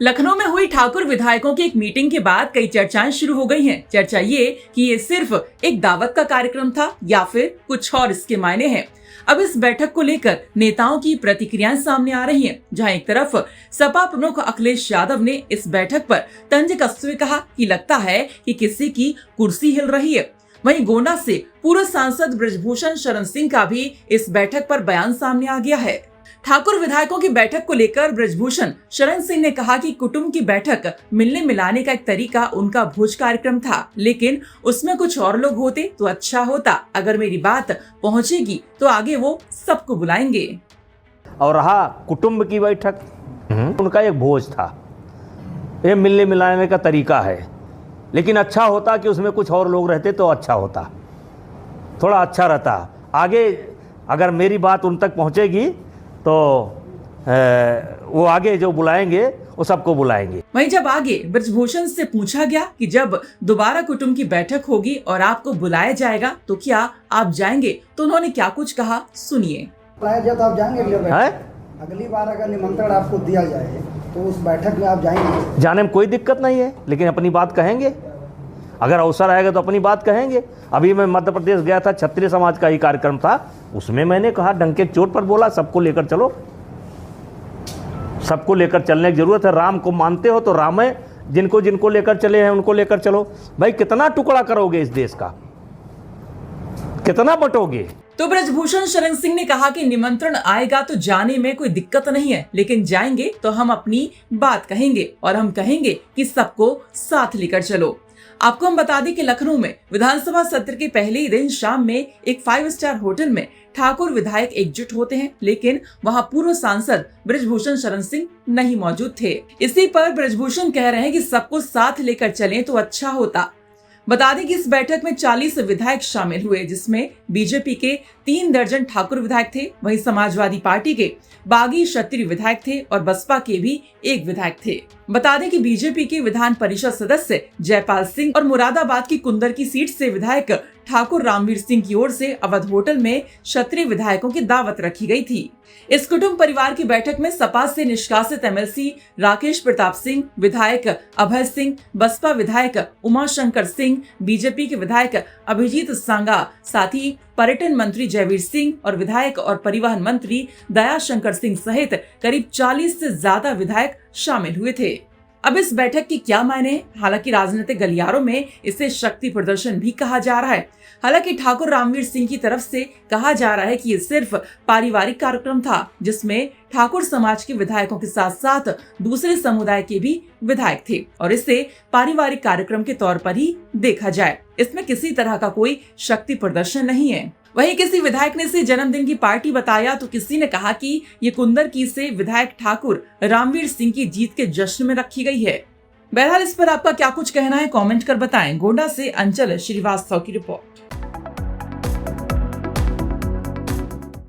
लखनऊ में हुई ठाकुर विधायकों की एक मीटिंग के बाद कई चर्चाएं शुरू हो गई हैं। चर्चा ये कि ये सिर्फ एक दावत का कार्यक्रम था या फिर कुछ और इसके मायने हैं। अब इस बैठक को लेकर नेताओं की प्रतिक्रियाएं सामने आ रही हैं, जहां एक तरफ सपा प्रमुख अखिलेश यादव ने इस बैठक पर तंज कसते हुए कहा कि लगता है कि किसी की कुर्सी हिल रही है। वहीं गोंडा से पूर्व सांसद बृजभूषण शरण सिंह का भी इस बैठक पर बयान सामने आ गया है। ठाकुर विधायकों की बैठक को लेकर बृजभूषण शरण सिंह ने कहा कि कुटुंब की बैठक मिलने मिलाने का एक तरीका उनका भोज कार्यक्रम था, लेकिन उसमें कुछ और लोग होते तो अच्छा होता। अगर मेरी बात पहुंचेगी तो आगे वो सबको बुलाएंगे। और रहा कुटुंब की बैठक, उनका एक भोज था, ये मिलने मिलाने का तरीका है, लेकिन अच्छा होता कि उसमें कुछ और लोग रहते तो अच्छा होता, थोड़ा अच्छा रहता। आगे अगर मेरी बात उन तक पहुंचेगी तो वो आगे जो बुलाएंगे वो सबको बुलाएंगे। वहीं जब आगे बृजभूषण से पूछा गया कि जब दोबारा कुटुंब की बैठक होगी और आपको बुलाया जाएगा तो क्या आप जाएंगे, तो उन्होंने क्या कुछ कहा, सुनिए। बुलाया जाए तो आप जाएंगे अगली बार अगर निमंत्रण आपको दिया जाए तो उस बैठक में आप जाएंगे? जाने में कोई दिक्कत नहीं है, लेकिन अपनी बात कहेंगे। अगर अवसर आएगा तो अपनी बात कहेंगे। अभी मैं मध्य प्रदेश गया था, क्षत्रिय समाज का ही कार्यक्रम था, उसमें मैंने कहा डंके चोट पर बोला सबको लेकर चलो, सबको लेकर चलने की जरूरत है। राम को मानते हो तो राम है, जिनको जिनको लेकर चले हैं उनको लेकर चलो। भाई कितना टुकड़ा करोगे इस देश का, कितना बटोगे? तो बृजभूषण शरण सिंह ने कहा कि निमंत्रण आएगा तो जाने में कोई दिक्कत नहीं है, लेकिन जाएंगे तो हम अपनी बात कहेंगे और हम कहेंगे कि सबको साथ लेकर चलो। आपको हम बता दें कि लखनऊ में विधानसभा सत्र के पहले ही दिन शाम में एक 5 स्टार होटल में ठाकुर विधायक एकजुट होते हैं, लेकिन वहां पूर्व सांसद बृजभूषण शरण सिंह नहीं मौजूद थे। इसी पर बृजभूषण कह रहे हैं कि सबको साथ लेकर चलें तो अच्छा होता। बता दें कि इस बैठक में 40 विधायक शामिल हुए, जिसमें बीजेपी के 3 दर्जन ठाकुर विधायक थे, वहीं समाजवादी पार्टी के बागी क्षत्रिय विधायक थे और बसपा के भी 1 विधायक थे। बता दें कि बीजेपी के विधान परिषद सदस्य जयपाल सिंह और मुरादाबाद की कुंदर की सीट से विधायक ठाकुर रामवीर सिंह की ओर से अवध होटल में क्षत्रिय विधायकों की दावत रखी गई थी। इस कुटुंब परिवार की बैठक में सपा से निष्कासित एमएलसी राकेश प्रताप सिंह, विधायक अभय सिंह, बसपा विधायक उमाशंकर सिंह, बीजेपी के विधायक अभिजीत सांगा, साथ ही पर्यटन मंत्री जयवीर सिंह और विधायक और परिवहन मंत्री दयाशंकर सिंह सहित करीब 40 से ज्यादा विधायक शामिल हुए थे। अब इस बैठक की क्या मायने हैं? हालांकि राजनीतिक गलियारों में इसे शक्ति प्रदर्शन भी कहा जा रहा है। हालांकि ठाकुर रामवीर सिंह की तरफ से कहा जा रहा है कि ये सिर्फ पारिवारिक कार्यक्रम था, जिसमें ठाकुर समाज के विधायकों के साथ साथ दूसरे समुदाय के भी विधायक थे और इसे पारिवारिक कार्यक्रम के तौर पर ही देखा जाए। इसमें किसी तरह का कोई शक्ति प्रदर्शन नहीं है। वहीं किसी विधायक ने इसे जन्मदिन की पार्टी बताया तो किसी ने कहा कि ये कुंदर की से विधायक ठाकुर रामवीर सिंह की जीत के जश्न में रखी गई है। बहरहाल इस पर आपका क्या कुछ कहना है, कमेंट कर बताएं। गोंडा से अंचल श्रीवास्तव की रिपोर्ट।